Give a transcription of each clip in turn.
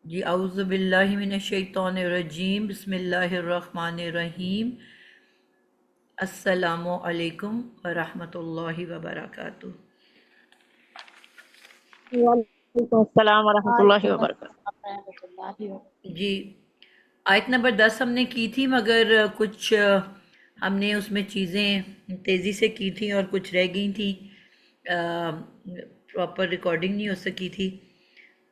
جی اعوذ باللہ من الشیطان الرجیم، بسم اللہ الرحمن الرحیم۔ السلام علیکم ورحمۃ اللہ وبرکاتہ۔ وعلیکم السلام ورحمۃ اللہ وبرکاتہ۔ جی آیت نمبر 10 ہم نے کی تھی، مگر کچھ ہم نے اس میں چیزیں تیزی سے کی تھیں اور کچھ رہ گئی تھیں، پراپر ریکارڈنگ نہیں ہو سکی تھی،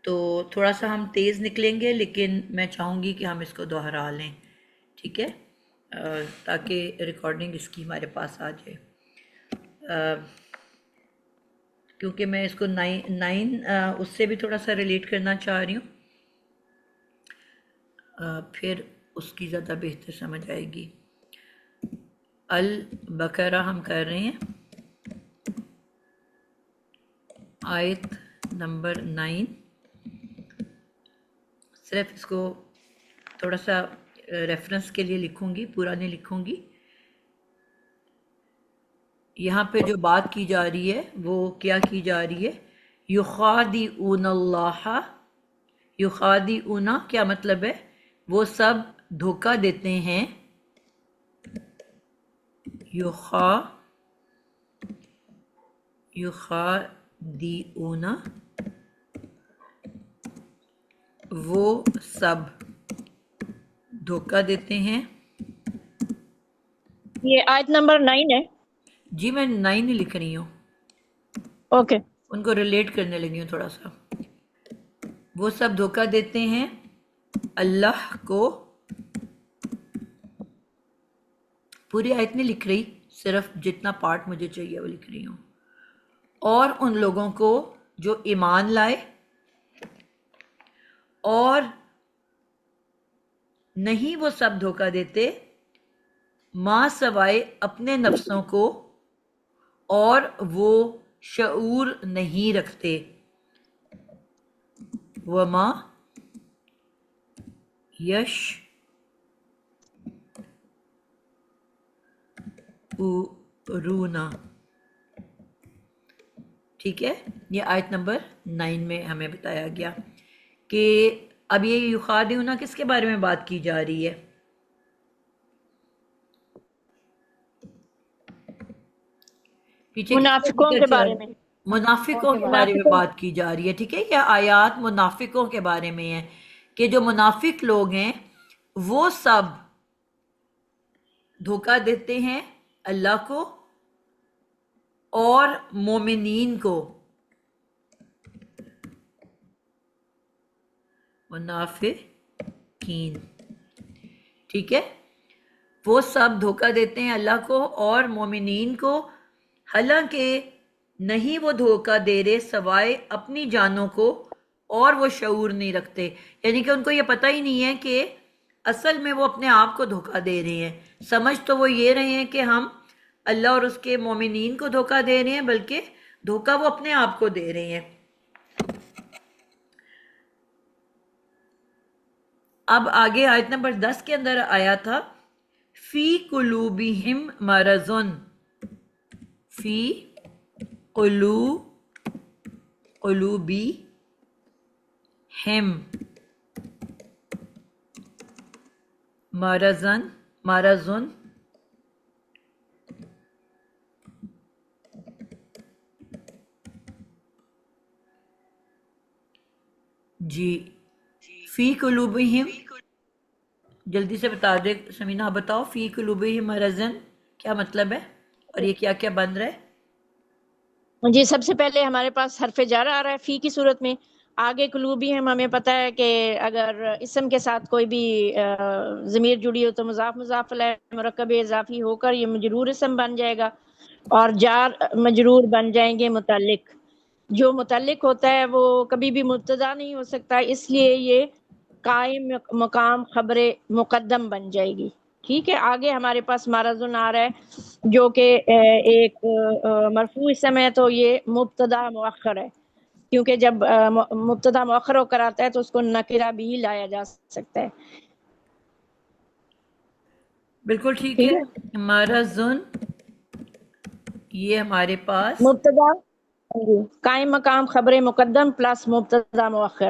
تو تھوڑا سا ہم تیز نکلیں گے، لیکن میں چاہوں گی کہ ہم اس کو دوہرا لیں، ٹھیک ہے، تاکہ ریکارڈنگ اس کی ہمارے پاس آ جائے، کیونکہ میں اس کو نائن اس سے بھی تھوڑا سا ریلیٹ کرنا چاہ رہی ہوں، پھر اس کی زیادہ بہتر سمجھ آئے گی۔ البقرہ ہم کر رہے ہیں، آیت نمبر 9۔ صرف اس کو تھوڑا سا ریفرنس کے لیے لکھوں گی، پورا نہیں لکھوں گی۔ یہاں پہ جو بات کی جا رہی ہے وہ کیا کی جا رہی ہے؟ یخادعون اللہ، یخادعون کیا مطلب ہے؟ وہ سب دھوکہ دیتے ہیں، یخادعون وہ سب دھوکہ دیتے ہیں۔ یہ آیت نمبر 9 ہے۔ جی میں 9 ہی لکھ رہی ہوں، اوکے، ان کو ریلیٹ کرنے لگی ہوں تھوڑا سا۔ وہ سب دھوکہ دیتے ہیں اللہ کو، پوری آیت نہیں لکھ رہی، صرف جتنا پارٹ مجھے چاہیے وہ لکھ رہی ہوں، اور ان لوگوں کو جو ایمان لائے اور نہیں وہ سب دھوکہ دیتے ماں سوائے اپنے نفسوں کو، اور وہ شعور نہیں رکھتے، وما یشعرون، ٹھیک ہے۔ یہ آیت نمبر 9 میں ہمیں بتایا گیا کہ اب یہ یخادعون کس کے بارے میں بات کی جا رہی ہے؟ پیچھے منافقوں کے بارے میں۔ منافقوں کے بارے میں بات کی جا رہی ہے، ٹھیک ہے۔ یہ آیات منافقوں کے بارے میں ہے کہ جو منافق لوگ ہیں وہ سب دھوکہ دیتے ہیں اللہ کو اور مومنین کو، منافقین، ٹھیک ہے۔ وہ سب دھوکہ دیتے ہیں اللہ کو اور مومنین کو، حالانکہ نہیں وہ دھوکہ دے رہے سوائے اپنی جانوں کو، اور وہ شعور نہیں رکھتے، یعنی کہ ان کو یہ پتہ ہی نہیں ہے کہ اصل میں وہ اپنے آپ کو دھوکہ دے رہے ہیں۔ سمجھ تو وہ یہ رہے ہیں کہ ہم اللہ اور اس کے مومنین کو دھوکہ دے رہے ہیں، بلکہ دھوکہ وہ اپنے آپ کو دے رہے ہیں۔ اب آگے آیت نمبر 10 کے اندر آیا تھا فی قلوبہم مرضن، فی قلوبہم مرضن، جی فی قلوبہم، جلدی سے بتا دے سمینہ، آپ بتاؤ فی قلوبہم مرضن کیا مطلب ہے اور یہ کیا کیا بن رہا ہے؟ جی سب سے پہلے ہمارے پاس حرف جر آ رہا ہے فی کی صورت میں، آگے قلوبی ہمیں پتہ ہے کہ اگر اسم کے ساتھ کوئی بھی ضمیر جڑی ہو تو مضاف الیہ مرکب اضافی ہو کر یہ مجرور اسم بن جائے گا، اور جار مجرور بن جائیں گے متعلق۔ جو متعلق ہوتا ہے وہ کبھی بھی مبتدا نہیں ہو سکتا، اس لیے یہ قائم مقام خبر مقدم بن جائے گی، ٹھیک ہے۔ آگے ہمارے پاس مرضن آ رہا ہے جو کہ ایک مرفوع اسم ہے، تو یہ مبتدا مؤخر ہے، کیونکہ جب مبتدا مؤخر ہو کر آتا ہے تو اس کو نکرہ بھی لایا جا سکتا ہے، بالکل ٹھیک ٹھیک ہے۔ ہے۔ مرضن یہ ہمارے پاس مبتدا قائم مقام خبر مقدم پلس مبتدا مؤخر،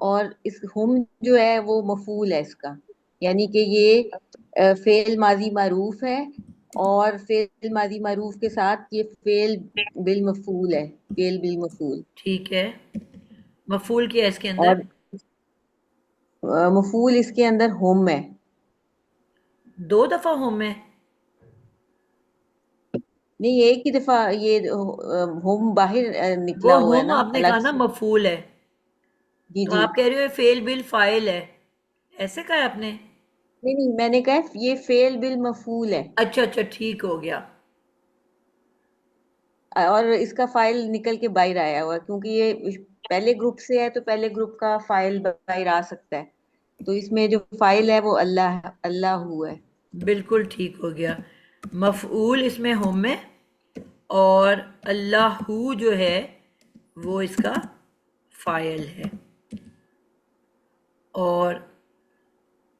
اور اس ہم جو ہے وہ مفعول ہے اس کا، یعنی کہ یہ فعل ماضی معروف ہے، اور فعل ماضی معروف کے ساتھ یہ فعل بالمفعول ہے، فعل بالمفعول. ٹھیک ہے، مفعول کیا ہے اس کے اندر؟ اور مفعول اس کے اندر ہم ہے. 2 دفعہ ہوم ہے؟ نہیں، ایک ہی دفعہ یہ ہم باہر وہ نکلا ہوا ہے ہوم نا آپ نے کہا الگ نا سے. مفعول ہے، جی تو جی. آپ کہہ رہے ہو فعل بالفاعل ہے، ایسے کہا آپ نے؟ نہیں نہیں، میں نے کہا یہ فعل بالمفعول ہے، اچھا اچھا، ٹھیک ہو گیا. اور اس کا فائل نکل کے باہر آیا ہوا ہے، کیونکہ یہ پہلے گروپ سے ہے تو پہلے گروپ کا فائل باہر آ سکتا ہے. تو اس میں جو فائل ہے وہ اللہ ہوا ہے. بالکل ٹھیک ہو گیا. مفعول اس میں ہوم ہے، اور اللہ جو ہے وہ اس کا فاعل ہے. اور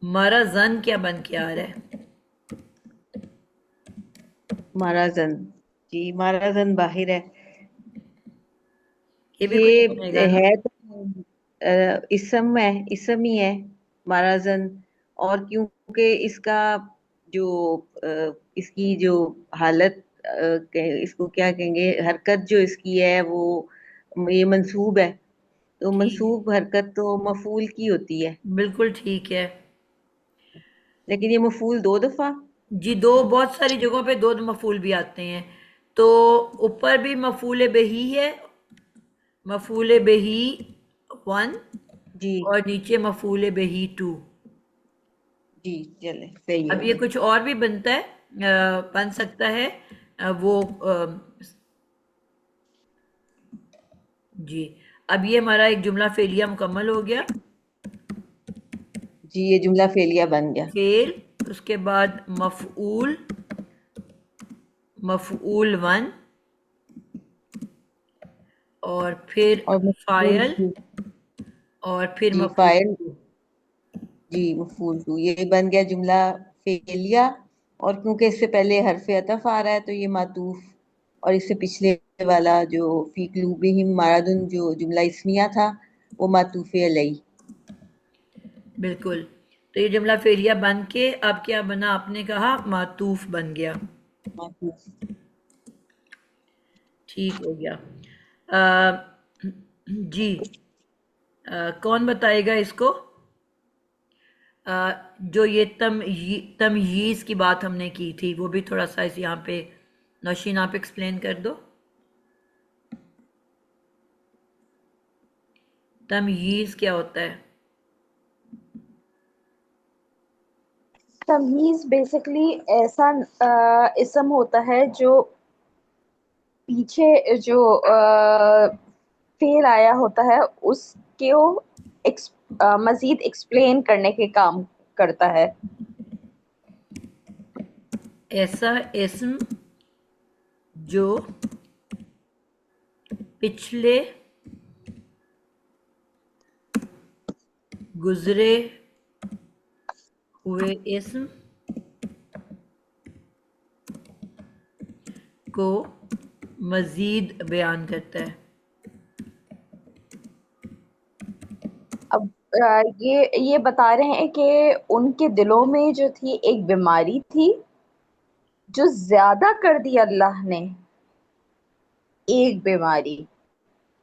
مرضن کیا بن کے آ رہا ہے؟ مہاراجن. جی مہاراجن باہر ہے. یہ بھی کچھ بنے گا یہ نا؟ ہے تو اسم ہے، اسم ہی ہے مہاراجن. اور کیونکہ اس کا جو اس کی جو حالت اس کو کیا کہیں گے، حرکت جو اس کی ہے وہ یہ منصوب ہے، تو ٹھیک، منصوب حرکت تو مفعول کی ہوتی ہے. بالکل ٹھیک ہے. لیکن یہ مفعول 2 دفعہ. جی، بہت ساری جگہوں پہ 2 مفعول بھی آتے ہیں. تو اوپر بھی مفعول بہی ہے، مفعول بہی 1، جی اور نیچے مفعول بہی 2. جی، چلے صحیح اب ہے یہ جی. کچھ اور بھی بنتا ہے، بن سکتا ہے وہ جی. اب یہ ہمارا ایک جملہ فعلیہ مکمل ہو گیا. جی یہ جملہ فعلیہ بن گیا. فعل، اس کے بعد مفعول، مفعول 1، اور پھر اور مفعول فاعل، اور پھر جی مفعول فاعل. 2. جی مفعول 2، یہ بن گیا جملہ فعلیہ. اور کیونکہ اس سے پہلے حرف عطف آ رہا ہے تو یہ معطوف، اور اس سے پچھلے والا جو فی قلوبہم مرض جو جملہ اسمیہ تھا وہ معطوف علیہ. بالکل. تو یہ جملہ فعلیہ بن کے اب کیا بنا؟ آپ نے کہا معطوف بن گیا. معطوف. ٹھیک ہو گیا. جی، کون بتائے گا اس کو؟ جو یہ تمییز کی بات ہم نے کی تھی وہ بھی تھوڑا سا اس یہاں پہ نوشین آپ ایکسپلین کر دو. تمییز کیا ہوتا ہے؟ تمیز بیسیکلی ایسا اسم ہوتا ہے جو پیچھے جو فعل آیا ہوتا ہے اس کو مزید ایکسپلین کرنے کے کام کرتا ہے. ایسا اسم جو پچھلے گزرے ہوئے اسم کو مزید بیان کرتا ہے. اب یہ بتا رہے ہیں کہ ان کے دلوں میں جو تھی ایک بیماری تھی جو زیادہ کر دی اللہ نے، ایک بیماری.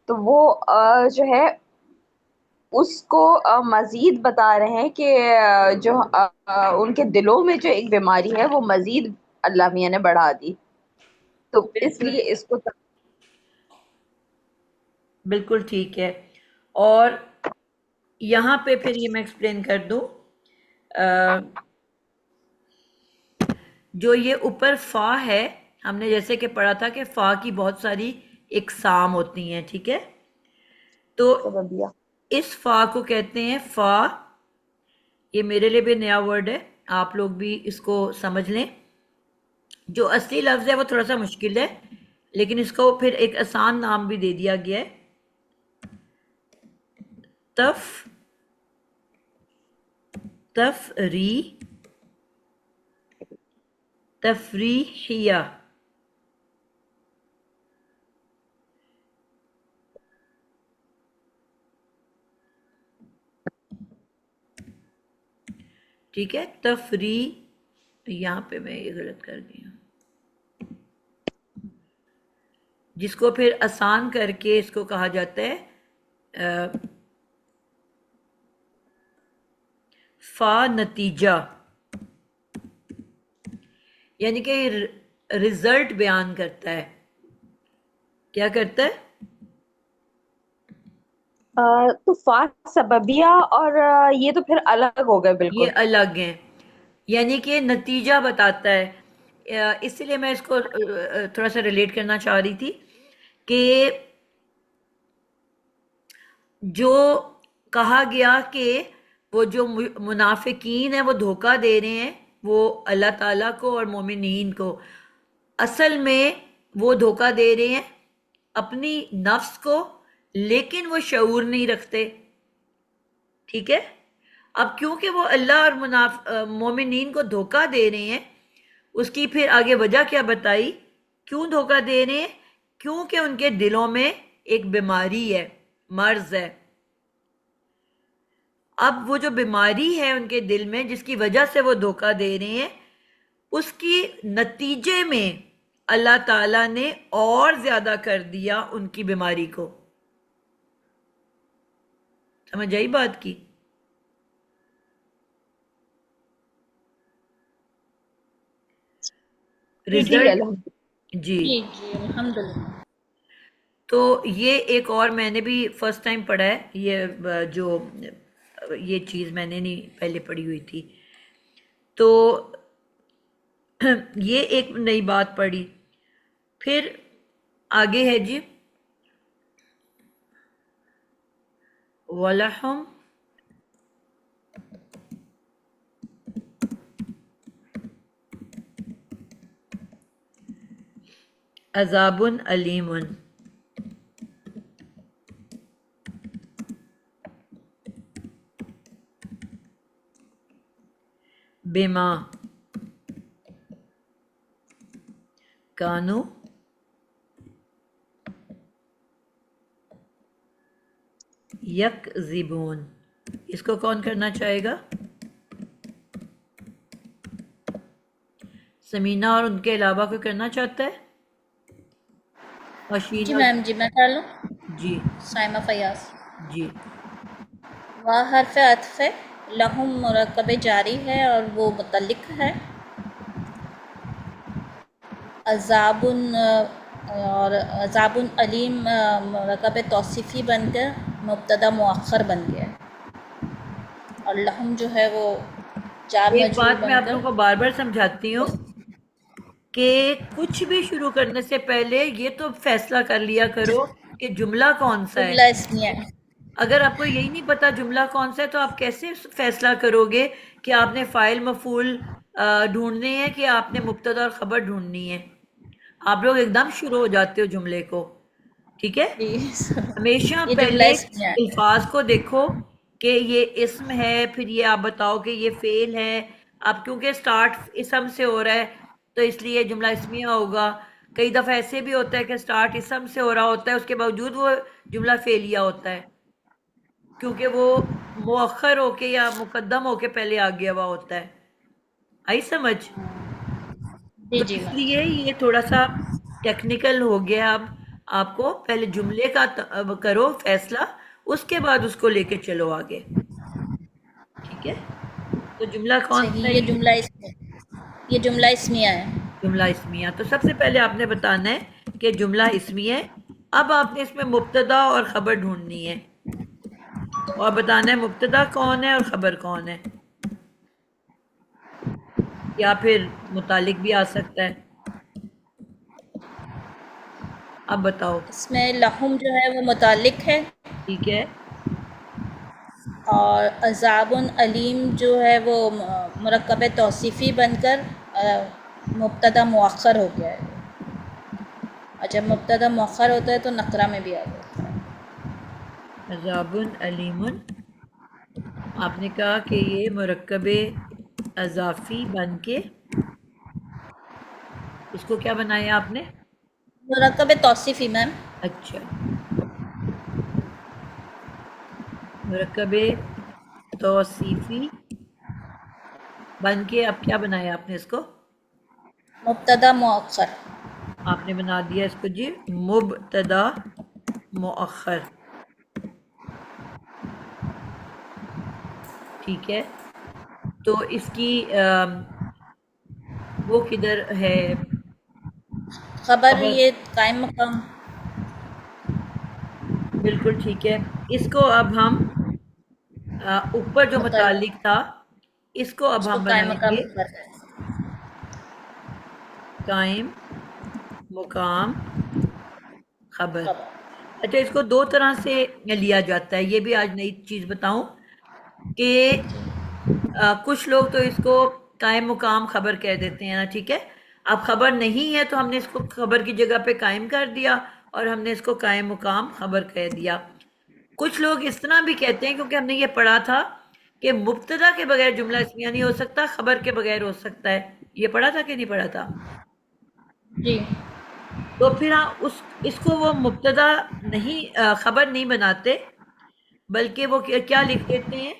تو وہ جو ہے اس کو مزید بتا رہے ہیں کہ جو ان کے دلوں میں جو ایک بیماری ہے وہ مزید اللہ میاں نے بڑھا دی. تو اس بالکل، لیے اس کو بالکل ٹھیک ہے. اور یہاں پہ پھر یہ میں ایکسپلین کر دوں، جو یہ اوپر فا ہے، ہم نے جیسے کہ پڑھا تھا کہ فا کی بہت ساری اقسام ہوتی ہیں، ٹھیک ہے؟ تو سببیہ. اس فا کو کہتے ہیں فا، یہ میرے لیے بھی نیا ورڈ ہے، آپ لوگ بھی اس کو سمجھ لیں. جو اصلی لفظ ہے وہ تھوڑا سا مشکل ہے، لیکن اس کو پھر ایک آسان نام بھی دے دیا گیا ہے، تفریحیہ. ٹھیک ہے. تفریح یہاں پہ میں یہ غلط کر دی ہوں، جس کو پھر آسان کر کے اس کو کہا جاتا ہے فا نتیجہ، یعنی کہ رزلٹ بیان کرتا ہے. کیا کرتا ہے؟ تو فا سببیہ اور یہ تو پھر الگ ہو گئے بالکل. یہ الگ ہیں، یعنی کہ نتیجہ بتاتا ہے. اس لیے میں اس کو تھوڑا سا ریلیٹ کرنا چاہ رہی تھی کہ جو کہا گیا کہ وہ جو منافقین ہیں وہ دھوکہ دے رہے ہیں وہ اللہ تعالیٰ کو اور مومنین کو، اصل میں وہ دھوکہ دے رہے ہیں اپنی نفس کو، لیکن وہ شعور نہیں رکھتے. ٹھیک ہے. اب کیونکہ وہ اللہ اور مومنین کو دھوکہ دے رہے ہیں، اس کی پھر آگے وجہ کیا بتائی کیوں دھوکہ دے رہے ہیں؟ کیونکہ ان کے دلوں میں ایک بیماری ہے، مرض ہے. اب وہ جو بیماری ہے ان کے دل میں جس کی وجہ سے وہ دھوکہ دے رہے ہیں، اس کی نتیجے میں اللہ تعالیٰ نے اور زیادہ کر دیا ان کی بیماری کو. سمجھ آئی بات کی؟ رزلٹ جی جی جی الحمدللہ. تو یہ ایک اور میں نے بھی فرسٹ ٹائم پڑھا ہے، یہ چیز میں نے نہیں پہلے پڑھی ہوئی تھی، تو یہ ایک نئی بات پڑھی. پھر آگے ہے جی وَلَحُمْ عذاب علیم، بما کانو یکذبون. اس کو کون کرنا چاہے گا؟ سمینہ اور ان کے علاوہ کوئی کرنا چاہتا ہے؟ جی میم جی میں کر لوں. جی سائمہ فیاض. جی. وہ حرف عطف لہم مرکب جاری ہے اور وہ متعلق ہے. عذاب اور عذاب علیم مرکب توصیفی بن کر مبتدا مؤخر بن گیا، اور لہم جو ہے وہ جار ایک مجرور بات میں بن آپ کر. لوگوں کو بار بار سمجھاتی ہوں کہ کچھ بھی شروع کرنے سے پہلے یہ تو فیصلہ کر لیا کرو کہ جملہ کون سا جملہ ہے. اسمیہ ہے. اگر آپ کو یہی نہیں پتا جملہ کون سا ہے تو آپ کیسے فیصلہ کرو گے کہ آپ نے فاعل مفعول ڈھونڈنے ہیں کہ آپ نے مبتدا اور خبر ڈھونڈنی ہے؟ آپ لوگ ایک دم شروع ہو جاتے ہو جملے کو. ٹھیک ہے. ہمیشہ یہ جملہ پہلے اسمیہ ہے. الفاظ کو دیکھو کہ یہ اسم ہے، پھر یہ آپ بتاؤ کہ یہ فعل ہے. اب کیونکہ سٹارٹ اسم سے ہو رہا ہے تو اس لیے جملہ اسمیہ ہوگا. کئی دفعہ ایسے بھی ہوتا ہے کہ سٹارٹ اسم سے ہو رہا ہوتا ہے، اس کے باوجود وہ جملہ فعلیہ ہوتا ہے کیونکہ وہ مؤخر ہو کے یا مقدم ہو کے پہلے آ گیا ہوا ہوتا ہے. آئی سمجھ؟ جی تو جی اس میم. لیے یہ تھوڑا سا ٹیکنیکل ہو گیا. اب آپ کو پہلے جملے کا کرو فیصلہ، اس کے بعد اس کو لے کے چلو آگے. ٹھیک ہے. تو جملہ کون صحیح. سا ہے؟ یہ جملہ اسمیہ ہے. جملہ اسمیہ. تو سب سے پہلے آپ نے بتانا ہے کہ جملہ اسمیہ ہے. اب آپ نے اس میں مبتدا اور خبر ڈھونڈنی ہے اور بتانا ہے مبتدا کون ہے اور خبر کون ہے، یا پھر متعلق بھی آ سکتا ہے. اب بتاؤ. اس میں لہم جو ہے وہ متعلق ہے، ٹھیک ہے. اور عذاب علیم جو ہے وہ مرکب توصیفی بن کر مبتدا مؤخر ہو گیا ہے. اور جب مبتدا مؤخر ہوتا ہے تو نقرہ میں بھی آ جاتا ہے. عذاب علیم، آپ نے کہا کہ یہ مرکب اضافی بن کے اس کو کیا بنایا آپ نے؟ مرکب توصیفی میم. اچھا، مرکب توصیفی بن کے اب کیا بنایا آپ نے اس کو؟ مبتدا مؤخر. آپ نے بنا دیا اس کو جی مبتدا مؤخر. ٹھیک ہے، تو اس کی وہ کدھر ہے خبر یہ قائم مقام. بالکل ٹھیک ہے. اس کو اب ہم اوپر جو متعلق تھا اس کو اب اس کو ہم قائم بنائیں مقام گے خبر ہے. قائم مقام خبر. خبر. اچھا، اس کو دو طرح سے لیا جاتا ہے، یہ بھی آج نئی چیز بتاؤں کہ کچھ لوگ تو اس کو قائم مقام خبر کہہ دیتے ہیں نا. ٹھیک ہے، اب خبر نہیں ہے تو ہم نے اس کو خبر کی جگہ پہ قائم کر دیا اور ہم نے اس کو قائم مقام خبر کہہ دیا. کچھ لوگ اس طرح بھی کہتے ہیں کیونکہ ہم نے یہ پڑھا تھا کہ مبتدا کے بغیر جملہ اسمیہ نہیں ہو سکتا، خبر کے بغیر ہو سکتا ہے. یہ پڑھا تھا کہ نہیں پڑھا تھا؟ جی. تو پھر اس کو وہ مبتدا نہیں خبر نہیں بناتے، بلکہ وہ کیا لکھ دیتے ہیں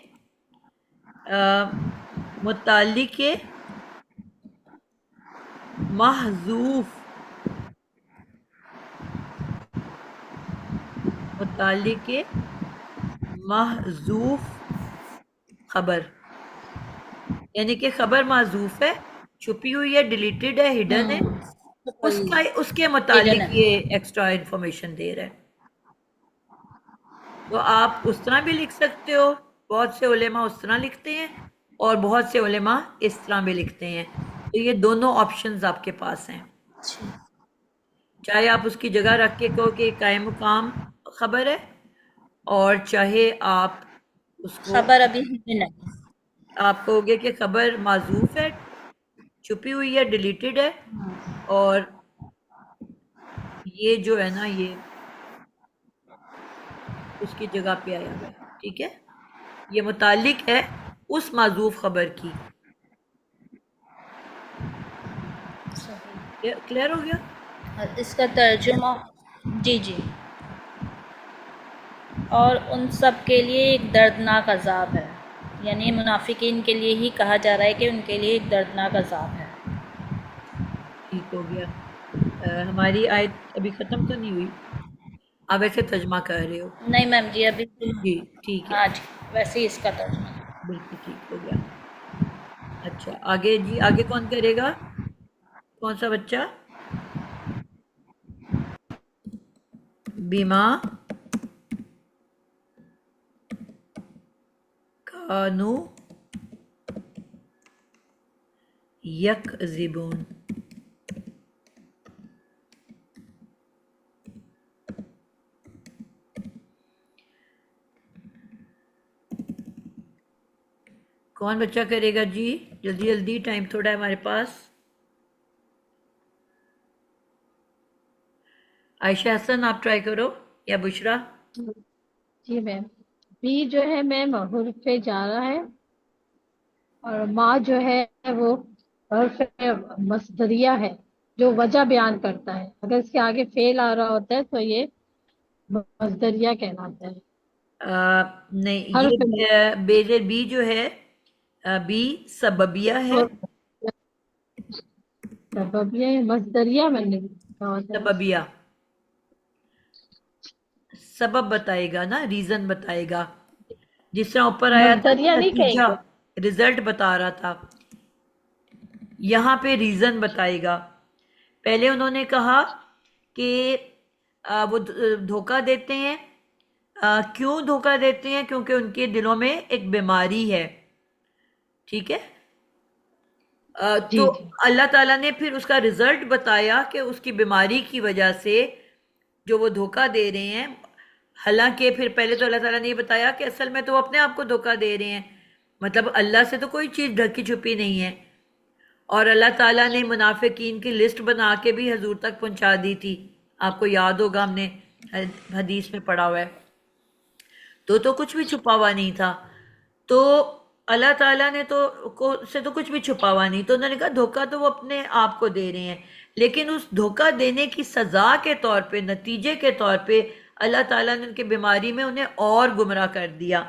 متعلق محذوف. متعلق محذوف خبر، یعنی کہ خبر محذوف ہے، چھپی ہوئی ہے، ڈیلیٹڈ ہے، ہڈن ہے، اس کے متعلق یہ ایکسٹرا انفارمیشن دے رہا ہے. تو آپ اس طرح بھی لکھ سکتے ہو، بہت سے علماء اس طرح لکھتے ہیں اور بہت سے علماء اس طرح بھی لکھتے ہیں. تو یہ دونوں آپشنز آپ کے پاس ہیں. چاہے آپ اس کی جگہ رکھ کے کہو کہ قائم مقام خبر ہے، اور چاہے آپ اس کو خبر ابھی نہیں. آپ کہو گے کہ خبر معذوف ہے، چھپی ہوئی ہے، ڈیلیٹڈ ہے، اور یہ جو ہے نا یہ اس کی جگہ پہ آیا ہوا ہے. ٹھیک ہے، یہ متعلق ہے اس معذوف خبر کی. کلیئر ہو گیا؟ اس کا ترجمہ جی جی. اور ان سب کے لیے ایک دردناک عذاب ہے، یعنی منافقین کے لیے ہی کہا جا رہا ہے کہ ان کے لیے ایک دردناک عذاب ہے. ٹھیک ہو گیا. ہماری آیت ابھی ختم تو نہیں ہوئی؟ آپ ایسے ترجمہ کر رہے ہو؟ نہیں میم جی، ابھی جی ٹھیک ہے، ہاں جی، ویسے ہی اس کا ترجمہ. بالکل ٹھیک ہو گیا. اچھا آگے جی، آگے کون کرے گا؟ کون سا بچہ؟ بیما کانو یکذبون. کون بچہ کرے گا جی؟ جلدی جلدی، ٹائم تھوڑا ہے ہمارے پاس. عائشہ حسن آپ ٹرائی کرو، یا بشرا؟ جی میم. بی جو ہے میم حرف جارہ ہے، اور ما جو ہے وہ حرف مصدریہ ہے جو وجہ بیان کرتا ہے. اگر اس کے آگے فعل آ رہا ہوتا ہے تو یہ مصدریہ کہلاتا ہے. نہیں، حرف یہ بی جو ہے بی سببیہ ہے. سببیہ مصدریہ میں نے کہا ہوتا ہے. سببیہ سبب بتائے گا نا، ریزن بتائے گا. جس طرح اوپر آیا تھا مصدریہ نہیں کہیں نتیجہ، گے. رزلٹ بتا رہا تھا، یہاں پہ ریزن بتائے گا. پہلے انہوں نے کہا کہ وہ دھوکہ دیتے ہیں. کیوں دھوکہ دیتے ہیں؟ کیونکہ ان کے دلوں میں ایک بیماری ہے. ٹھیک ہے، تو اللہ تعالیٰ نے پھر اس کا رزلٹ بتایا کہ اس کی بیماری کی وجہ سے جو وہ دھوکہ دے رہے ہیں. حالانکہ پھر پہلے تو اللہ تعالیٰ نے یہ بتایا کہ اصل میں تو وہ اپنے آپ کو دھوکہ دے رہے ہیں، مطلب اللہ سے تو کوئی چیز ڈھکی چھپی نہیں ہے. اور اللہ تعالیٰ نے منافقین کی لسٹ بنا کے بھی حضور تک پہنچا دی تھی، آپ کو یاد ہوگا، ہم نے حدیث میں پڑھا ہوا ہے. تو کچھ بھی چھپا ہوا نہیں تھا. تو اللہ تعالیٰ نے سے تو کچھ بھی چھپا ہوا نہیں. تو انہوں نے کہا دھوکہ تو وہ اپنے آپ کو دے رہے ہیں، لیکن اس دھوکہ دینے کی سزا کے طور پہ، نتیجے کے طور پہ اللہ تعالیٰ نے ان کی بیماری میں انہیں اور گمراہ کر دیا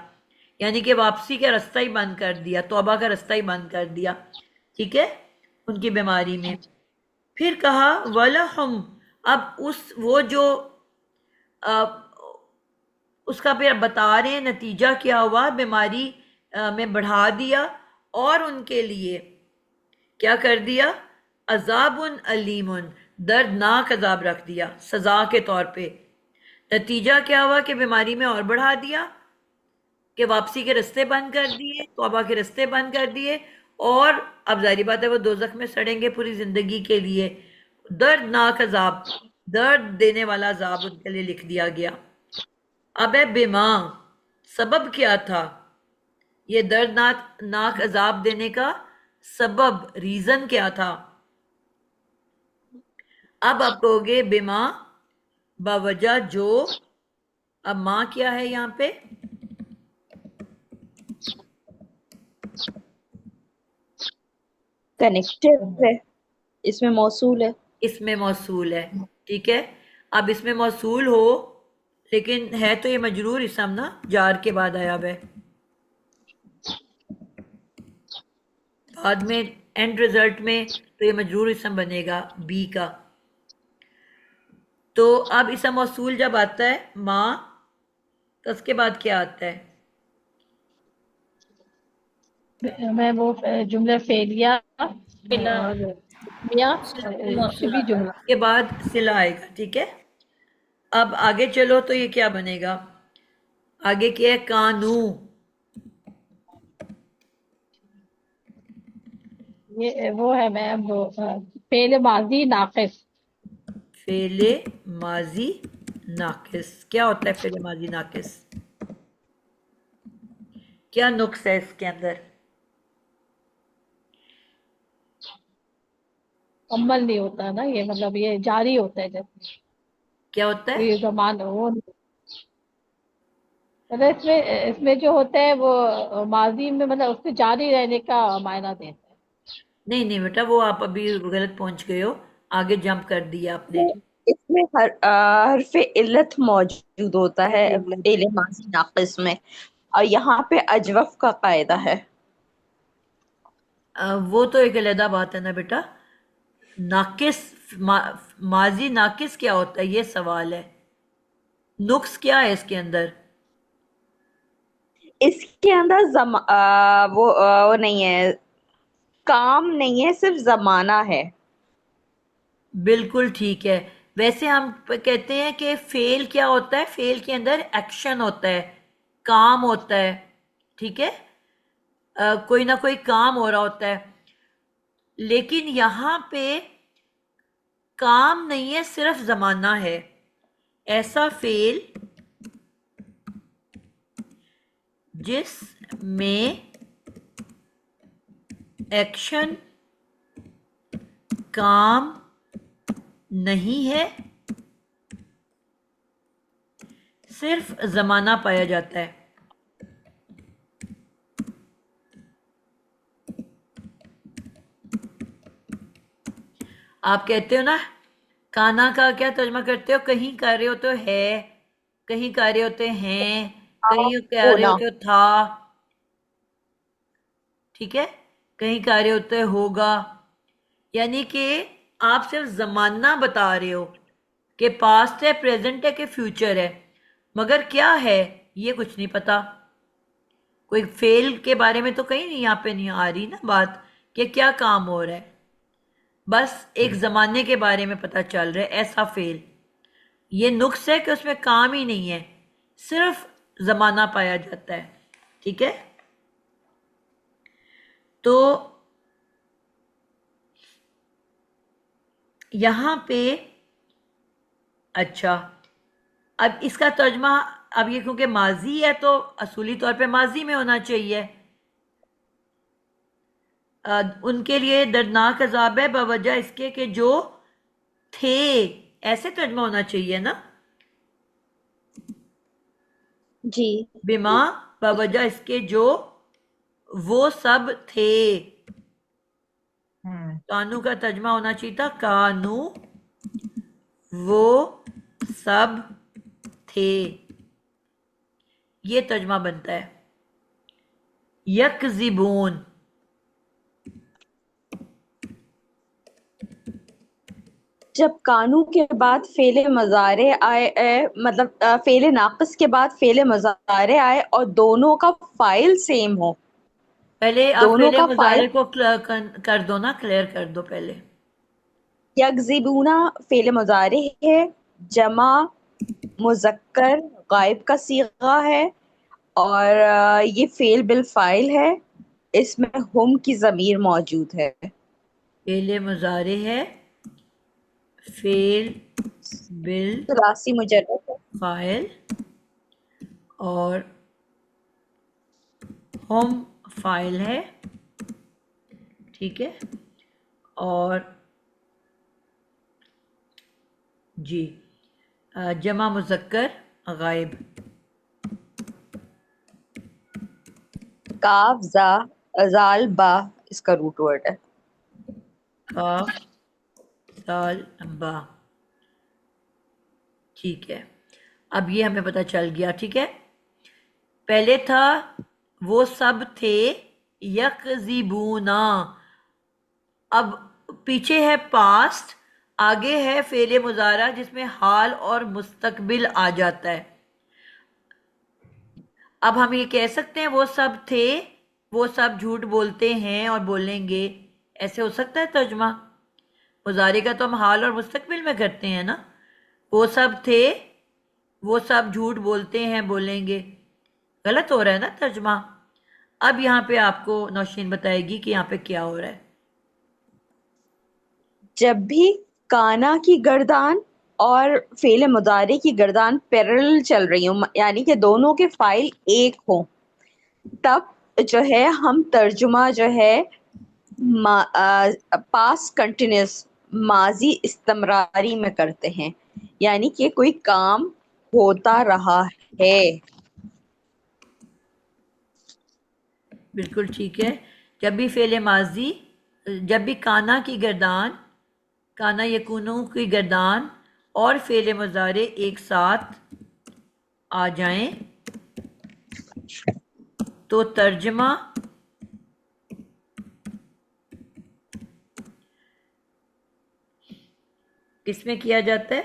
یعنی کہ واپسی کا رستہ ہی بند کر دیا، توبہ کا رستہ ہی بند کر دیا، ٹھیک ہے، ان کی بیماری میں. پھر کہا وَلَهُمْ، اب وہ جو اس کا پھر بتا رہے ہیں نتیجہ کیا ہوا، بیماری میں بڑھا دیا، اور ان کے لیے کیا کر دیا، عذاب علیم، دردناک عذاب رکھ دیا سزا کے طور پہ. نتیجہ کیا ہوا کہ بیماری میں اور بڑھا دیا، کہ واپسی کے رستے بند کر دیے، توبہ کے رستے بند کر دیے، اور اب ظاہری بات ہے وہ دوزخ میں سڑیں گے پوری زندگی کے لیے. دردناک عذاب، درد دینے والا عذاب ان کے لیے لکھ دیا گیا. اب ہے بما، سبب کیا تھا یہ دردناک عذاب دینے کا، سبب، ریزن کیا تھا. اب آپ کہو گے بما، باوجہ جو، اب ماں کیا ہے یہاں پہ، کنیکٹیو ہے، اس میں موصول ہے. اس میں موصول ہے، ٹھیک ہے. اب اس میں موصول ہو لیکن ہے تو یہ مجرور اسم نا، جار کے بعد آیا ہے، بعد میں اینڈ رزلٹ میں تو یہ مجرور اسم بنے گا بی کا. تو اب اسم موصول جب آتا ہے ماں، تو اس کے بعد کیا آتا ہے، میں وہ جملہ فعلیہ بلا اور شبی جملہ. اس کے بعد صلہ آئے گا، ٹھیک ہے. اب آگے چلو تو یہ کیا بنے گا، آگے کیا ہے، کانو، یہ وہ ہے میم، وہ فعل ماضی ناقص. فعل ماضی ناقص. کیا ہوتا ہے فعل ماضی ناقص، کیا نقص ہے اس کے اندر، مکمل نہیں ہوتا نا یہ، مطلب یہ جاری ہوتا ہے جب کیا ہوتا ہے، کوئی زمان وہ نہیں. مطلب اس میں جو ہوتا ہے وہ ماضی میں، مطلب اس میں جاری رہنے کا معنی دیتا ہے. نہیں نہیں بیٹا، وہ آپ ابھی غلط پہنچ گئے ہو، آگے جمپ کر دیا آپ نے. اس میں حرف علت موجود ہوتا ہے فعل ماضی ناقص میں، اور یہاں پہ اجوف کا قاعدہ ہے. وہ تو ایک علیحدہ بات ہے نا بیٹا. ناقص، ماضی ناقص کیا ہوتا ہے یہ سوال ہے، نقص کیا ہے اس کے اندر، اس کے اندر وہ نہیں ہے، کام نہیں ہے، صرف زمانہ ہے. بالکل ٹھیک ہے. ویسے ہم کہتے ہیں کہ فعل کیا ہوتا ہے، فعل کے اندر ایکشن ہوتا ہے، کام ہوتا ہے، ٹھیک ہے، کوئی نہ کوئی کام ہو رہا ہوتا ہے. لیکن یہاں پہ کام نہیں ہے، صرف زمانہ ہے. ایسا فعل جس میں ایکشن، کام نہیں ہے، صرف زمانہ پایا جاتا ہے. آپ کہتے ہو نا، کانا کا کیا ترجمہ کرتے ہو، کہیں کہہ رہے ہو تو ہے، کہیں کہہ رہے ہوتے ہیں، کہیں کہہ رہے ہونا. ہوتے ہو تھا، ٹھیک ہے، کہیں کہہ رہے ہوتے ہوگا. یعنی کہ آپ صرف زمانہ بتا رہے ہو کہ پاسٹ ہے، پریزنٹ ہے کہ فیوچر ہے، مگر کیا ہے یہ کچھ نہیں پتا. کوئی فعل کے بارے میں تو کہیں نہیں، یہاں پہ نہیں آ رہی نا بات کہ کیا کام ہو رہا ہے، بس ایک زمانے کے بارے میں پتہ چل رہا ہے. ایسا فعل، یہ نقص ہے کہ اس میں کام ہی نہیں ہے، صرف زمانہ پایا جاتا ہے، ٹھیک ہے. تو یہاں پہ اچھا، اب اس کا ترجمہ، اب یہ کیونکہ ماضی ہے تو اصولی طور پہ ماضی میں ہونا چاہیے. ان کے لیے دردناک عذاب ہے بوجہ اس کے کہ جو تھے، ایسے ترجمہ ہونا چاہیے نا، جی بما، بوجہ اس کے جو وہ سب تھے. کانو کا ترجمہ ہونا چاہیے تھا کانو، وہ سب تھے، یہ ترجمہ بنتا ہے. یکذبون، جب کانو کے بعد فعل مضارع آئے مطلب فعل ناقص کے بعد فعل مضارع آئے اور دونوں کا فاعل سیم ہو. پہلے آپ دونوں فعل کا مضارع فاعل کو کر دو نا، کلیئر کر دو پہلے. یکذبونا فعل مضارع ہے، جمع مذکر غائب کا صیغہ ہے، اور یہ فعل بالفاعل ہے، اس میں ہم کی ضمیر موجود ہے. فعل مضارع ہے، فعل بالفاعل ثلاثی مجرد ہے. اور ہم فاعل ہے، ٹھیک ہے. اور جی جمع مذکر غائب. کاف زال با اس کا روٹ ورڈ ہے. کاف دال با، ٹھیک ہے. اب یہ ہمیں پتہ چل گیا، ٹھیک ہے. پہلے تھا وہ سب تھے یکذبونا، اب پیچھے ہے پاسٹ، آگے ہے فعل مضارع جس میں حال اور مستقبل آ جاتا ہے. اب ہم یہ کہہ سکتے ہیں وہ سب تھے، وہ سب جھوٹ بولتے ہیں اور بولیں گے، ایسے ہو سکتا ہے ترجمہ؟ مضارع کا تو ہم حال اور مستقبل میں کرتے ہیں نا. وہ سب تھے، وہ سب جھوٹ بولتے ہیں بولیں گے، غلط ہو رہا ہے نا ترجمہ. اب یہاں پہ آپ کو نوشین بتائے گی کہ یہاں پہ کیا ہو رہا ہے. جب بھی کانا کی گردان اور فعل مضارع کی گردان پیرل چل رہی ہوں، یعنی کہ دونوں کے فائل ایک ہوں، تب جو ہے ہم ترجمہ جو ہے پاس کنٹینیوس ماضی استمراری میں کرتے ہیں، یعنی کہ کوئی کام ہوتا رہا ہے. بالکل ٹھیک ہے. جب بھی فعل ماضی، جب بھی کانا کی گردان، کانا یکونو کی گردان اور فعل مضارع ایک ساتھ آ جائیں تو ترجمہ کس میں کیا جاتا ہے؟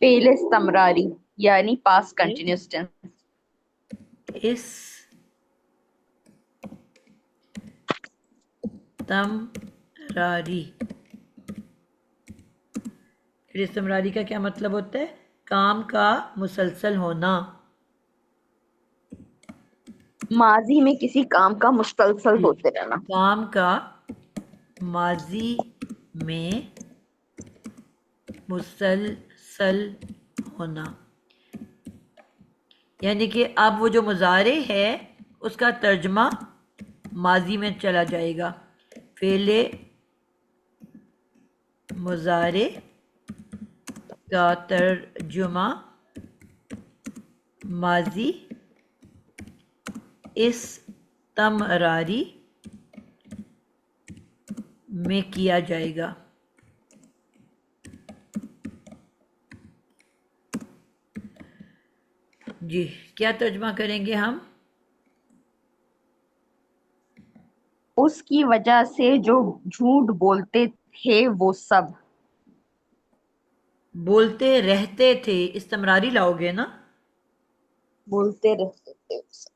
فعل استمراری یعنی پاس کنٹینیوس ٹینس. استمراری. پھر استمراری کا کیا مطلب ہوتا ہے؟ کام کا مسلسل ہونا. ماضی میں کسی کام کا مسلسل ہوتے رہنا. کام کا ماضی میں مسلسل ہونا، یعنی کہ اب وہ جو مضارع ہے اس کا ترجمہ ماضی میں چلا جائے گا. فعل مضارع کا ترجمہ ماضی استمراری میں کیا جائے گا. جی کیا ترجمہ کریں گے ہم؟ اس کی وجہ سے جو جھوٹ بولتے تھے وہ سب. بولتے رہتے تھے، استمراری لاؤ گے نا. بولتے رہتے تھے وہ سب.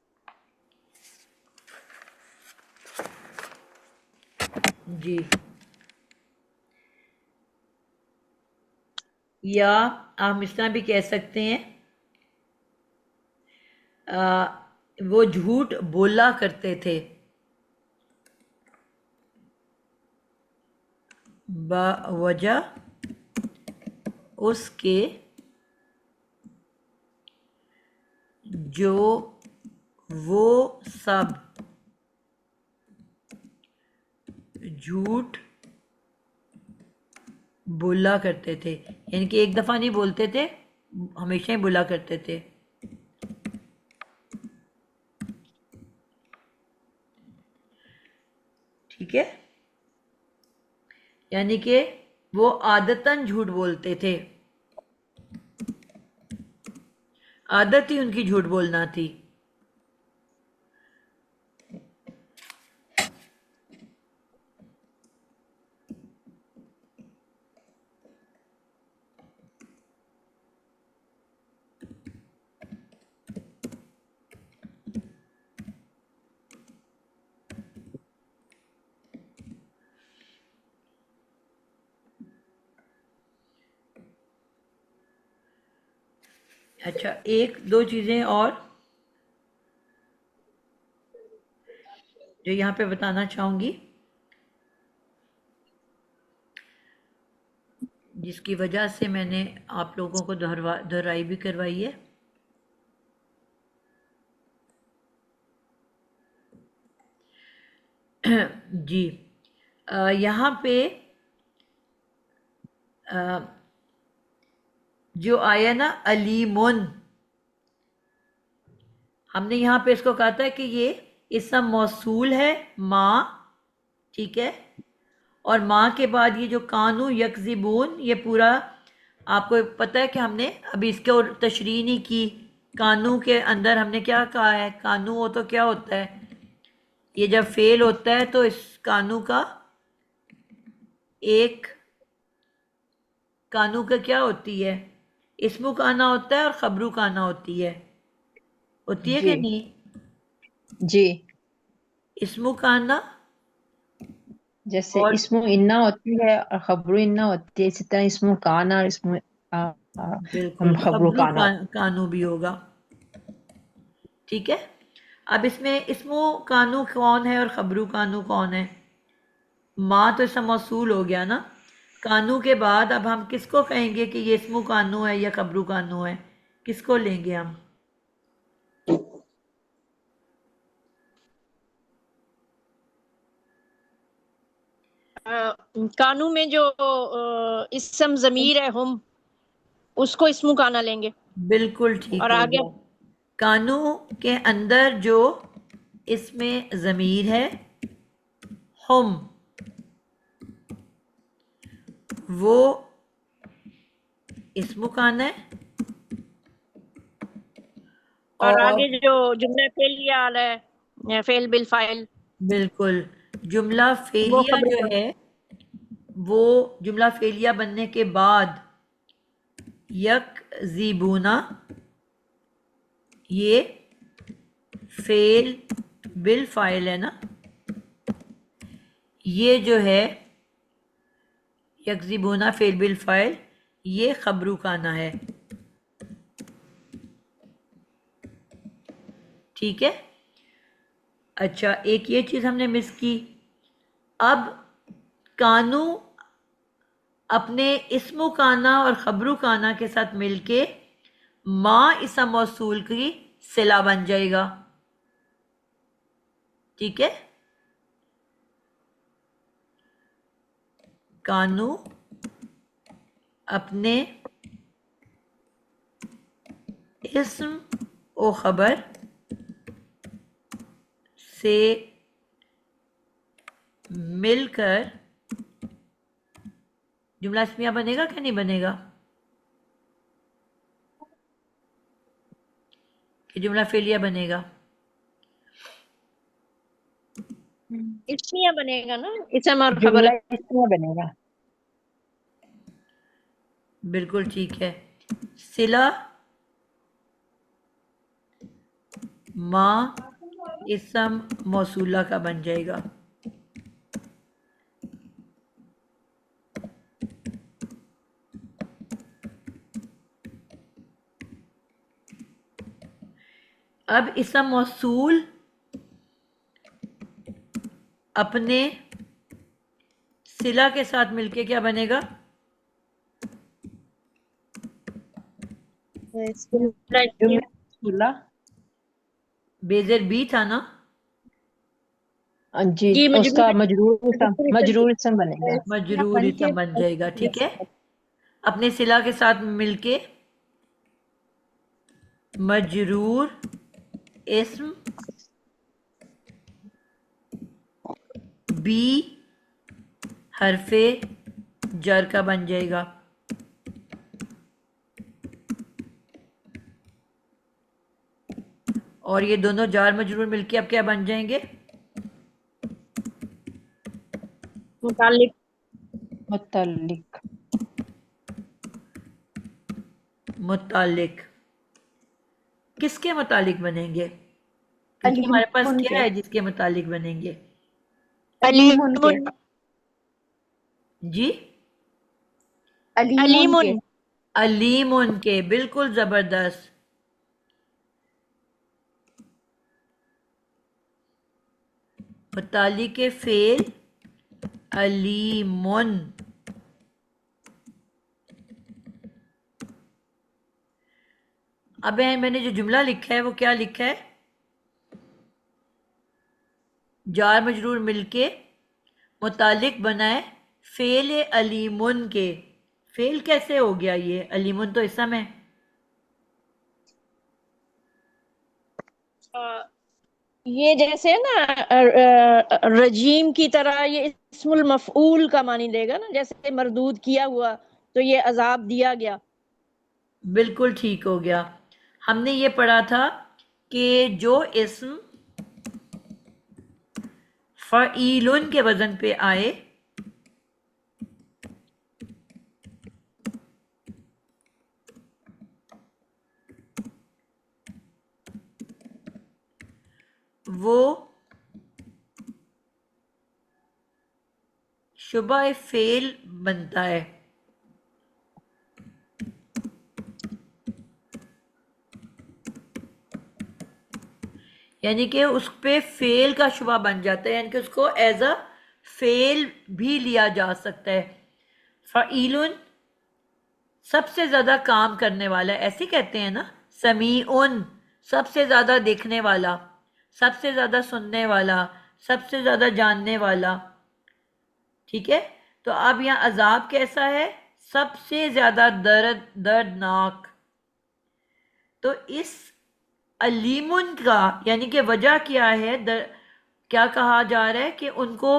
جی، یا ہم اس طرح بھی کہہ سکتے ہیں وہ جھوٹ بولا کرتے تھے بوجہ اس کے جو وہ سب جھوٹ بولا کرتے تھے، یعنی کہ ایک دفعہ نہیں بولتے تھے، ہمیشہ ہی بولا کرتے تھے. ٹھیک ہے، یعنی کہ وہ عادتاً جھوٹ بولتے تھے، عادت ہی ان کی جھوٹ بولنا تھی. اچھا، ایک دو چیزیں اور جو یہاں پہ بتانا چاہوں گی، جس کی وجہ سے میں نے آپ لوگوں کو دہرائی بھی کروائی ہے. جی یہاں پہ جو آیا نا علیمن، ہم نے یہاں پہ اس کو کہا تھا کہ یہ اسم موصول ہے ماں، ٹھیک ہے، اور ماں کے بعد یہ جو کانو یکذبون، یہ پورا آپ کو پتہ ہے کہ ہم نے ابھی اس کو تشریح نہیں کی. کانو کے اندر ہم نے کیا کہا ہے؟ کانو ہو تو کیا ہوتا ہے؟ یہ جب فعل ہوتا ہے تو اس کانو کا ایک کانو کا کیا ہوتی ہے؟ اسمو کانا ہوتا ہے اور خبرو کانا ہوتی ہے کہ جی نہیں؟ جی، اسمو کانا جیسے اور اسمو انا ہوتی ہے اور خبرو انا ہوتی ہے، اسی طرح اسمو کانا اور اسمو بالکل خبرو خبرو کانا. کانو بھی ہوگا، ٹھیک ہے. اب اس میں اسمو کانو کون ہے اور خبرو کانو کون ہے؟ ماں تو اسم موصول ہو گیا نا. کانو کے بعد اب ہم کس کو کہیں گے کہ یہ اسمو کانو ہے یا خبرو کانو ہے؟ کس کو لیں گے ہم؟ کانو میں جو اسم ضمیر ہے ہم، اس کو اسمو کانا لیں گے. بالکل ٹھیک اور ہو آگے گیا. کانو کے اندر جو اس میں ضمیر ہے ہم، وہ اسم کانا ہے. اور آگے جو جملہ فعلیہ آ رہا ہے، فعل بالفاعل، بالکل جملہ وہ فعلیہ خبر جو کا. ہے وہ جملہ فعلیہ بننے کے بعد یکذبون، یہ فعل بالفاعل ہے نا، یہ جو ہے یکذبون فعل بالفاعل، یہ خبرو کانا ہے، ٹھیک ہے. اچھا ایک یہ چیز ہم نے مس کی. اب کانو اپنے اسمو کانا اور خبرو کانا کے ساتھ مل کے ماں اسم موصول کی صلہ بن جائے گا، ٹھیک ہے. کانو اپنے اسم و خبر سے مل کر جملہ اسمیہ بنے گا کہ نہیں بنے گا؟ کہ جملہ فعلیہ بنے گا؟ اسمیہ بنے گا نا، اسم اور خبر. جملہ اسمیہ بنے گا. بالکل ٹھیک ہے. صلہ ماں اسم موصولہ کا بن جائے گا. اب اسم موصول اپنے صلہ کے ساتھ مل کے کیا بنے گا؟ جملہ موصولہ. بیزر بی تھا نا؟ جی جی اس کا مجرور اسم بنے گا. مجرور اسم بن جائے گا، ٹھیک ہے. اپنے صلہ کے ساتھ مل کے مجرور اسم بی حرف جر کا بن جائے گا. اور یہ دونوں جار مجرور مل کے اب کیا بن جائیں گے؟ متعلق. متعلق. متعلق کس کے متعلق بنیں گے؟ کیونکہ ہمارے پاس علیمن کیا کے. ہے جس کے متعلق بنیں گے؟ علیمن کے. جی علیمن کے. علیم ان کے، بالکل زبردست. متعلق فعل علیمن. اب میں نے جو جملہ لکھا ہے وہ کیا لکھا ہے؟ جار مجرور مل کے متعلق بنائے فعل علیمن کے. فعل کیسے ہو گیا یہ؟ علیمن تو اسم ہے. یہ جیسے نا رجیم کی طرح یہ اسم المفعول کا معنی لے گا نا، جیسے مردود کیا ہوا تو یہ عذاب دیا گیا. بالکل ٹھیک ہو گیا. ہم نے یہ پڑھا تھا کہ جو اسم فعیلن کے وزن پہ آئے وہ شبہ فعل بنتا ہے. یعنی کہ اس پہ فعل کا شبہ بن جاتا ہے، یعنی کہ اس کو ایز اے فعل بھی لیا جا سکتا ہے. فعیلن سب سے زیادہ کام کرنے والا، ایسے کہتے ہیں نا. سمیعن سب سے زیادہ دیکھنے والا، سب سے زیادہ سننے والا، سب سے زیادہ جاننے والا. ٹھیک ہے. تو اب یہاں عذاب کیسا ہے؟ سب سے زیادہ دردناک. تو اس علیمن کا یعنی کہ وجہ کیا ہے؟ کیا کہا جا رہا ہے کہ ان کو،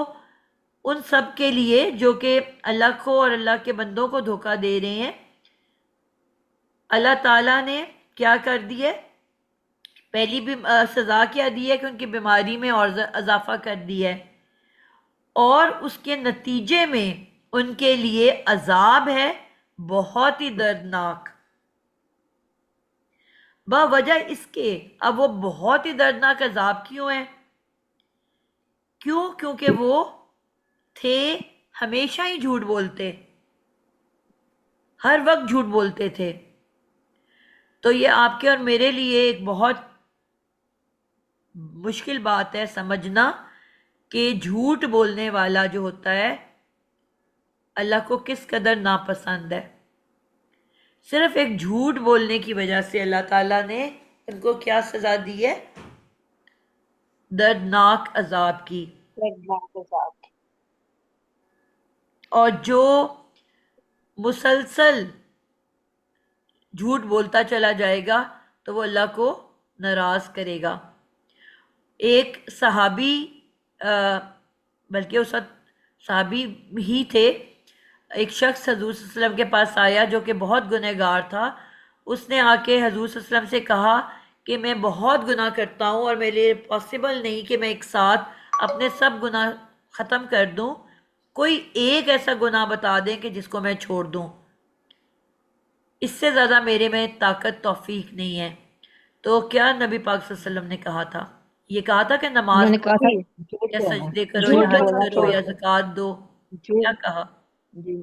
ان سب کے لیے جو کہ اللہ کو اور اللہ کے بندوں کو دھوکہ دے رہے ہیں، اللہ تعالیٰ نے کیا کر دیے؟ پہلی بھی سزا کیا دی ہے کہ ان کی بیماری میں اور اضافہ کر دیا ہے، اور اس کے نتیجے میں ان کے لیے عذاب ہے بہت ہی دردناک. بوجہ اس کے، اب وہ بہت ہی دردناک عذاب کیوں ہے؟ کیوں؟ کیونکہ وہ تھے ہمیشہ ہی جھوٹ بولتے، ہر وقت جھوٹ بولتے تھے. تو یہ آپ کے اور میرے لیے ایک بہت مشکل بات ہے سمجھنا کہ جھوٹ بولنے والا جو ہوتا ہے اللہ کو کس قدر ناپسند ہے. صرف ایک جھوٹ بولنے کی وجہ سے اللہ تعالیٰ نے ان کو کیا سزا دی ہے؟ دردناک عذاب کی. اور جو مسلسل جھوٹ بولتا چلا جائے گا تو وہ اللہ کو ناراض کرے گا. ایک صحابی، بلکہ اس وقت صحابی ہی تھے، ایک شخص حضور صلی اللہ علیہ وسلم کے پاس آیا جو کہ بہت گنہگار تھا. اس نے آ کے حضور صلی اللہ علیہ وسلم سے کہا کہ میں بہت گناہ کرتا ہوں اور میرے لیے پاسبل نہیں کہ میں ایک ساتھ اپنے سب گناہ ختم کر دوں. کوئی ایک ایسا گناہ بتا دیں کہ جس کو میں چھوڑ دوں، اس سے زیادہ میرے میں طاقت توفیق نہیں ہے. تو کیا نبی پاک صلی اللہ علیہ وسلم نے کہا تھا؟ یہ کہا تھا کہ نماز انہوں نے کہا تھا پڑھو یا سجدے کرو جھوٹ یا حج بولنا کرو چھوڑ یا دو. زکوٰۃ دو. کیا کہا؟ جی،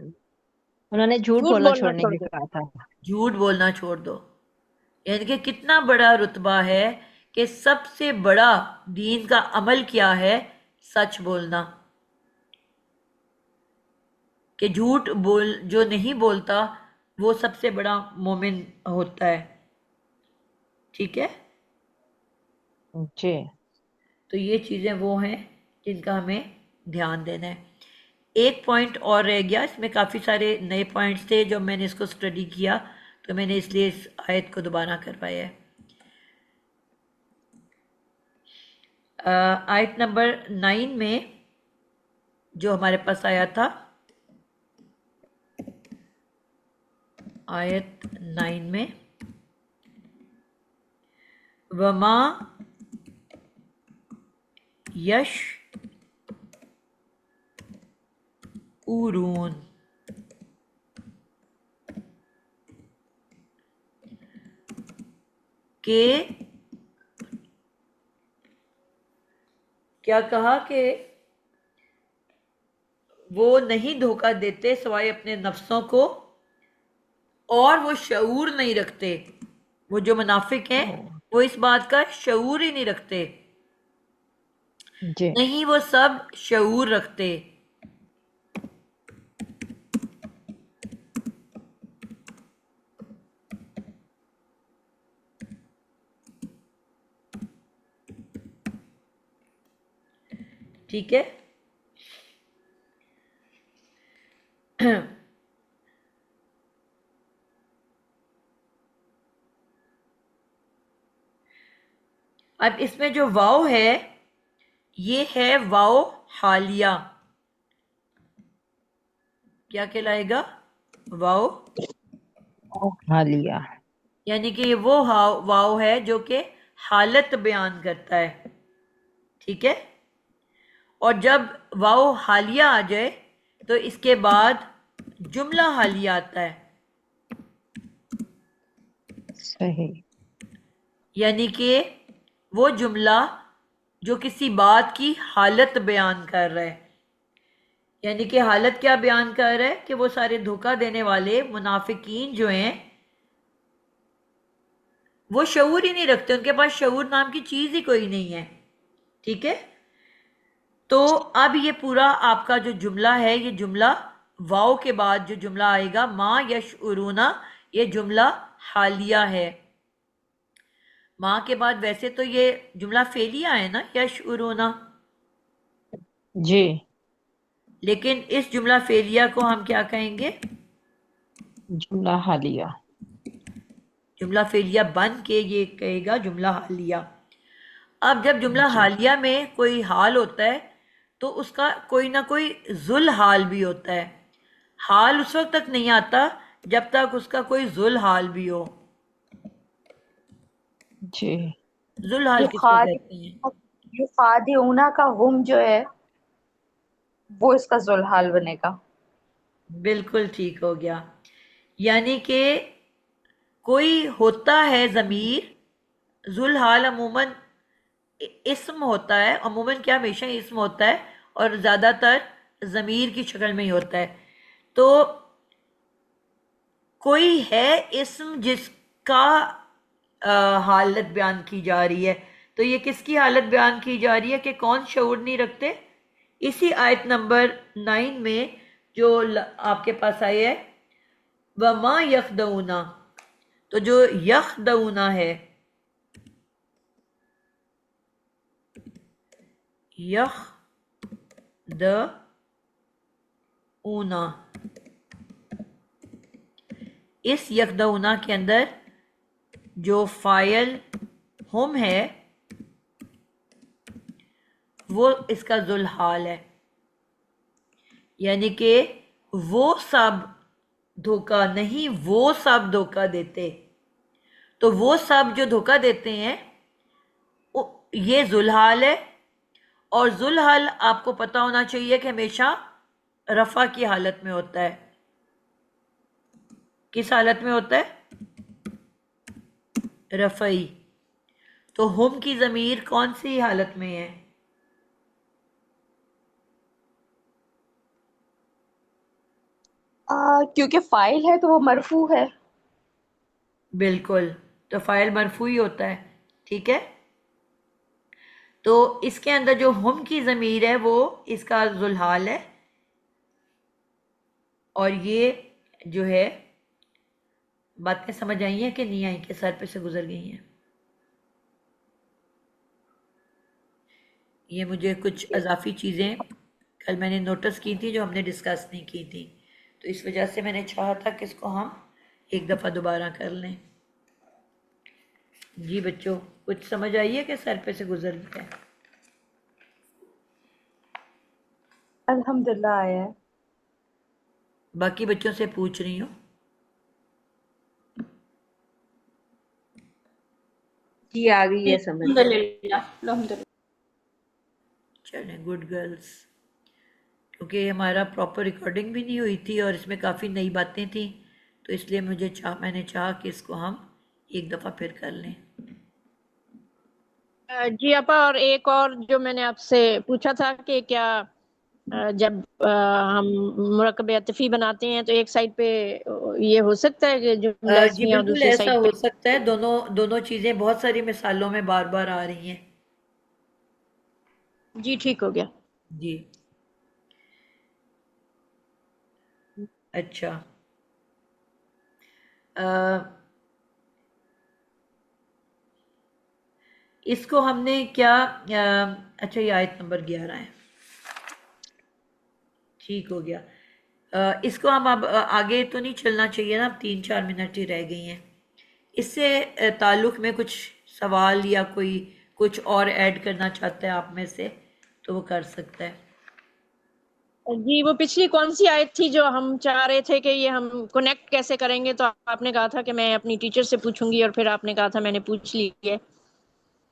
انہوں نے جھوٹ جھوٹ بولنا بولنا چھوڑنے چھوڑ کے دو. کہا تھا. جھوٹ بولنا چھوڑ دو. یعنی کہ کتنا بڑا رتبہ ہے کہ سب سے بڑا دین کا عمل کیا ہے؟ سچ بولنا. کہ جھوٹ جو نہیں بولتا وہ سب سے بڑا مومن ہوتا ہے. ٹھیک ہے. جی، تو یہ چیزیں وہ ہیں جن کا ہمیں دھیان دینا ہے. ایک پوائنٹ اور رہ گیا، اس میں کافی سارے نئے پوائنٹس تھے جو میں نے اس کو اسٹڈی کیا تو میں نے اس لیے اس آیت کو دوبارہ کروایا ہے. آیت نمبر 9 میں جو ہمارے پاس آیا تھا، آیت 9 میں وما یش اورون، کہ کیا کہا کہ وہ نہیں دھوکہ دیتے سوائے اپنے نفسوں کو اور وہ شعور نہیں رکھتے. وہ جو منافق ہیں وہ اس بات کا شعور ہی نہیں رکھتے. جی نہیں وہ سب شعور رکھتے. ٹھیک ہے. اب اس میں جو واو ہے یہ ہے واو حالیہ. کیا کہلائے گا؟ واو. حالیہ. یعنی کہ یہ وہ واو ہے جو کہ حالت بیان کرتا ہے. ٹھیک ہے. اور جب واو حالیہ آ جائے تو اس کے بعد جملہ حالیہ آتا ہے. صحیح. یعنی کہ وہ جملہ جو کسی بات کی حالت بیان کر رہا ہے. یعنی کہ حالت کیا بیان کر رہا ہے کہ وہ سارے دھوکہ دینے والے منافقین جو ہیں وہ شعور ہی نہیں رکھتے. ان کے پاس شعور نام کی چیز ہی کوئی نہیں ہے. ٹھیک ہے. تو اب یہ پورا آپ کا جو جملہ ہے یہ جملہ واو کے بعد جو جملہ آئے گا ما یشعرون یہ جملہ حالیہ ہے. ماں کے بعد ویسے تو یہ جملہ فعلیہ ہے نا یشعرون، جی لیکن اس جملہ فعلیہ کو ہم کیا کہیں گے؟ جملہ حالیہ. جملہ فعلیہ بن کے یہ کہے گا جملہ حالیہ. اب جب جملہ جی حالیہ میں کوئی حال ہوتا ہے تو اس کا کوئی نہ کوئی ذل حال بھی ہوتا ہے. حال اس وقت تک نہیں آتا جب تک اس کا کوئی ذل حال بھی ہو. جی ذل حال یہ کس کو کہتے ہیں؟ خادعونا کا ہم جو ہے وہ اس کا ذوالحال بنے گا. بالکل ٹھیک ہو گیا. یعنی کہ کوئی ہوتا ہے ضمیر، ذوالحال عموماً اسم ہوتا ہے. عموماً کیا ہمیشہ ہی اسم ہوتا ہے اور زیادہ تر ضمیر کی شکل میں ہی ہوتا ہے. تو کوئی ہے اسم جس کا حالت بیان کی جا رہی ہے. تو یہ کس کی حالت بیان کی جا رہی ہے کہ کون شعور نہیں رکھتے؟ اسی آیت نمبر 9 میں جو آپ کے پاس آئی ہے وَمَا يَخْدَعُونَ، تو جو یخدعون ہے، یخدعون، اس یخدعون کے اندر جو فاعل ہم ہے وہ اس کا ذوالحال ہے. یعنی کہ وہ سب دھوکہ نہیں، وہ سب دھوکہ دیتے. تو وہ سب جو دھوکہ دیتے ہیں یہ ذوالحال ہے. اور ذوالحال آپ کو پتہ ہونا چاہیے کہ ہمیشہ رفع کی حالت میں ہوتا ہے. کس حالت میں ہوتا ہے؟ رفعی. تو ہم کی ضمیر کون سی حالت میں ہے؟ کیونکہ فاعل ہے تو وہ مرفوع ہے. بالکل. تو فاعل مرفوع ہی ہوتا ہے. ٹھیک ہے. تو اس کے اندر جو ہم کی ضمیر ہے وہ اس کا ذوالحال ہے. اور یہ جو ہے باتیں سمجھ آئی ہیں کہ نہیں آئی کہ سر پہ سے گزر گئی ہیں؟ یہ مجھے کچھ اضافی چیزیں کل میں نے نوٹس کی تھی جو ہم نے ڈسکس نہیں کی تھی، تو اس وجہ سے میں نے چاہا تھا کہ اس کو ہم ایک دفعہ دوبارہ کر لیں. جی بچوں کچھ سمجھ آئی ہے کہ سر پہ سے گزر گیا ہے؟ الحمدللہ آیا ہے. باقی بچوں سے پوچھ رہی ہوں. جی آ گئی ہے سمجھ. الحمدللہ الحمدللہ. چلیں گڈ گرلس. کیونکہ ہمارا پراپر ریکارڈنگ بھی نہیں ہوئی تھی اور اس میں کافی نئی باتیں تھیں، تو اس لیے میں نے چاہا کہ اس کو ہم ایک دفعہ پھر کر لیں. جی آپا، اور ایک اور جو میں نے آپ سے پوچھا تھا کہ کیا جب ہم مرکب عطفی بناتے ہیں تو ایک سائڈ پہ یہ ہو سکتا ہے کہ جملہ جی اسمیہ اور بالکل دوسری ایسا سائڈ ہو پہ سکتا ہے، دونوں چیزیں بہت ساری مثالوں میں بار بار آ رہی ہیں۔ جی ٹھیک ہو گیا۔ جی اچھا، اس کو ہم نے کیا، اچھا یہ آیت نمبر 11 ہے، ٹھیک ہو گیا۔ اس کو ہم اب آگے تو نہیں چلنا چاہیے نا، اب 3-4 منٹ ہی رہ گئی ہیں۔ اس سے تعلق میں کچھ سوال یا کوئی کچھ اور ایڈ کرنا چاہتا ہے آپ میں سے تو وہ کر سکتا ہے۔ جی وہ پچھلی کون سی آیت تھی جو ہم چاہ رہے تھے کہ یہ ہم کنیکٹ کیسے کریں گے؟ تو آپ نے کہا تھا کہ میں اپنی ٹیچر سے پوچھوں گی، اور پھر آپ نے کہا تھا میں نے پوچھ لی ہے۔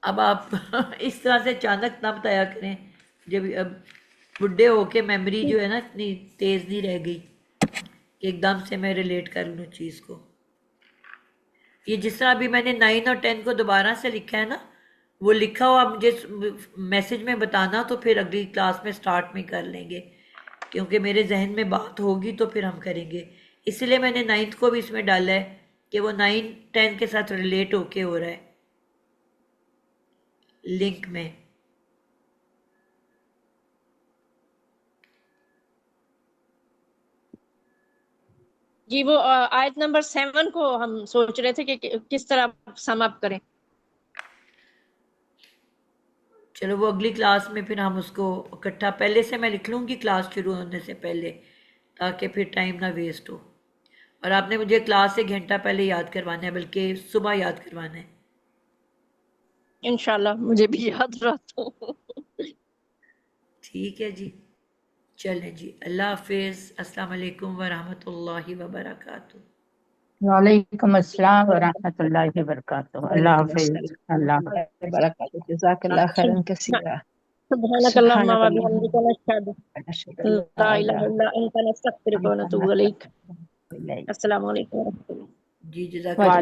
اب آپ اس طرح سے اچانک نہ بتایا کریں، جب اب بڈھے ہو کے میموری جو ہے نا اتنی تیز نہیں رہ گئی کہ ایک دم سے میں ریلیٹ کر لوں چیز کو۔ یہ جس طرح ابھی میں نے 9 اور 10 کو دوبارہ سے لکھا ہے نا، وہ لکھا ہوا مجھے میسج میں بتانا، تو پھر اگلی کلاس میں سٹارٹ میں کر لیں گے، کیونکہ میرے ذہن میں بات ہوگی تو پھر ہم کریں گے۔ اس لیے میں نے 9 کو بھی اس میں ڈالا ہے کہ وہ 9-10 کے ساتھ ریلیٹ ہو کے ہو رہا ہے لنک میں۔ جی وہ آیت نمبر 7 کو ہم سوچ رہے تھے کہ کس طرح سم اپ کریں۔ چلو وہ اگلی کلاس میں پھر ہم اس کو اکٹھا پہلے سے میں لکھ لوں گی کلاس شروع ہونے سے پہلے، تاکہ پھر ٹائم نہ ویسٹ ہو۔ اور آپ نے مجھے کلاس سے 1 گھنٹہ پہلے یاد کروانا ہے، بلکہ صبح یاد کروانا ہے۔ انشاءاللہ مجھے بھی یاد رہتا ہوں۔ ٹھیک ہے جی، چلیں جی، اللہ حافظ، السلام علیکم ورحمۃ اللہ وبرکاتہ۔ وعلیکم السلام ورحمۃ اللہ وبرکاتہ۔ اللہ وعلیکم حافظ۔ السلام اللہ ورحمۃ اللہ وبرکاتہ۔ جزاک اللہ خیرا کثیرا۔ سبحانك اللهم سبحانک اللہم وبحمدك نشهد ونشہد ان لا لا اله الہ الا انت نستغفرك الا ونتوب انت اليك۔ نستغفرک و نتوب الیک۔ السلام علیکم ورحمۃ اللہ۔ جی جزاک وعلیکم اللہ